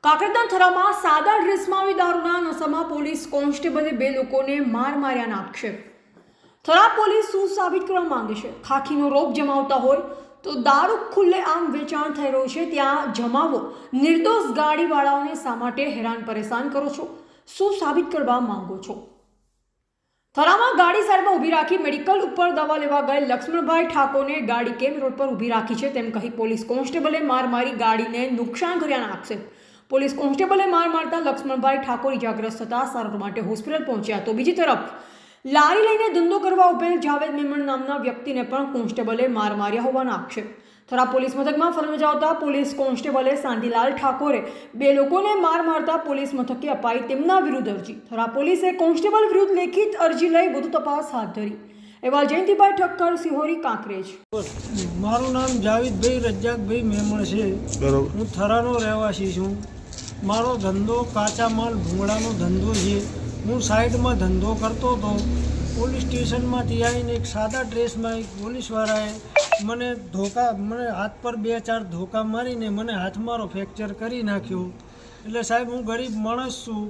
કાકરેજના થરામાં સાદા ડ્રેસમાં આવી દારૂના નશામાં પોલીસ કોન્સ્ટેબલે 2 લોકોને માર્યાના આક્ષેપ। થરા પોલીસ શું સાબિત કરવા માંગે છે? ખાખીનો રોપ જમાવતા હોય તો દારૂ ખુલ્લેઆમ વેચાણ થઈ રહ્યું છે, ત્યાં જમાવો નિર્દોષ ગાડીવાળાઓને શા માટે હેરાન પરેશાન કરો છો? શું સાબિત કરવા માંગો છો? થરામાં ગાડી સાઈડમાં ઊભી રાખી મેડિકલ ઉપર દવા લેવા ગયેલ લક્ષ્મણભાઈ ઠાકોરને ગાડી કેમ રોડ પર ઊભી રાખી છે તેમ કહી પોલીસ કોન્સ્ટેબલે માર મારી ગાડીને નુકસાન કર્યાના આક્ષેપ। પોલીસ કોન્સ્ટેબલે માર મારતા લક્ષ્મણભાઈ ઠાકોર ઇજાગ્રસ્ત થતા સારવાર માટે હોસ્પિટલ પહોંચ્યા તો બીજી તરફ લારી લઈને ધંધો કરવા ઉભેલ જાવેદ મેમણ નામના વ્યક્તિને પણ કોન્સ્ટેબલે માર માર્યા હોવાના આક્ષેપ। થરા પોલીસ મથકમાં ફરજ બજાવતા પોલીસ કોન્સ્ટેબલે શાંતિલાલ ઠાકોરે 2 લોકોને માર મારતા પોલીસ મથકે અપાઈ તેમના વિરુદ્ધ અરજી। થરા પોલીસે કોન્સ્ટેબલ વિરુદ્ધ લેખિત અરજી લઈ વધુ તપાસ હાથ ધરી। એવા જયંતિભાઈ ઠક્કર, સિહોરી, કાંકરેજ। મારું નામ જાવેદભાઈ રજાકભાઈ મેમણ છે। હું થરાનો રહેવાસી છું। મારો ધંધો કાચા માલ ભૂંગળાનો ધંધો છે। હું સાઈડમાં ધંધો કરતો હતો। પોલીસ સ્ટેશનમાંથી આવીને એક સાદા ડ્રેસમાં એક પોલીસવાળાએ મને હાથ પર 2-4 ધોકા મારીને મને હાથમારો ફ્રેક્ચર કરી નાખ્યો। એટલે સાહેબ, હું ગરીબ માણસ છું।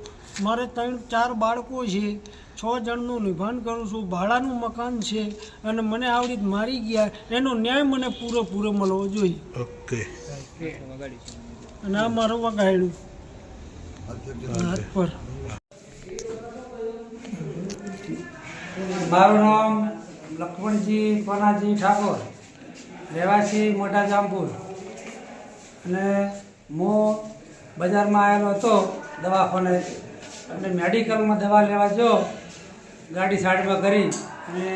મારે 3-4 બાળકો છે। 6 જણનું નિભાન કરું છું। ભાડાનું મકાન છે અને મને આવડી મારી ગયા। એનો ન્યાય મને પૂરો મળવો જોઈએ। ઓકે। અને આ મારું વગાડ્યું હાથ પર। મારું નામ લક્ષ્મણજી પનાજી ઠાકોર, રહેવાસી મોટા જામપુર। અને હું બજારમાં આવેલો હતો દવાખાને, અને મેડિકલમાં દવા લેવા જો ગાડી સાઈડમાં કરી અને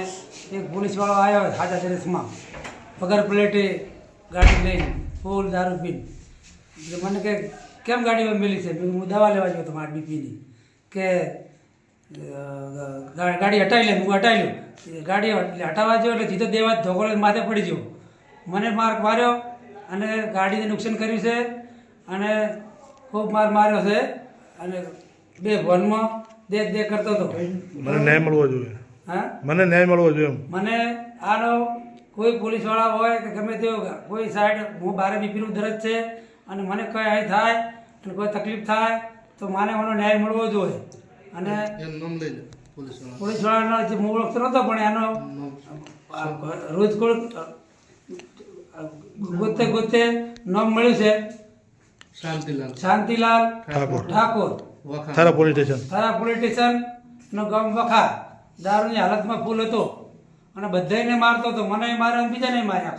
એક પોલીસવાળો આવ્યો સાદા ડ્રેસમાં, વગર પ્લેટે ગાડી લઈને ફૂલ દારૂ પીને। મને કે કેમ ગાડીમાં મેલી છે? હું દવા લેવા ગયો હતો મારા બીપીની। કે ગાડી હટાવી લે। હું હટાવી લઉં। ગાડી હટાવવા ગયો એટલે સીધો દેવા ધોકો માથે પડી ગયો। મને માર માર્યો અને ગાડીને નુકસાન કર્યું છે અને ખૂબ માર માર્યો છે। અને 2 ભવનમાં દે કરતો હતો। મને ન્યાય મળવો જોઈએ। હા, મને ન્યાય મળવો જોઈએ। મને આનો કોઈ પોલીસવાળા હોય કે ગમે તે કોઈ સાઈડ, હું 12 બીપીનું દર્દ છે અને મને કંઈ અહીં થાય અને કોઈ તકલીફ થાય તો મને એનો ન્યાય મળવો જોઈએ। અને પોલીસવાળાનો જે મૂળ વખત નહોતો પણ એનો રોજ ગોતે નામ મળ્યું છે શાંતિલાલ ઠાકોર, થરા પોલીસ સ્ટેશનનો ગામ વખા। દારૂની હાલતમાં ફૂલ હતો અને બધાને મારતો હતો। મને માર્યો, બીજાને માર્યા।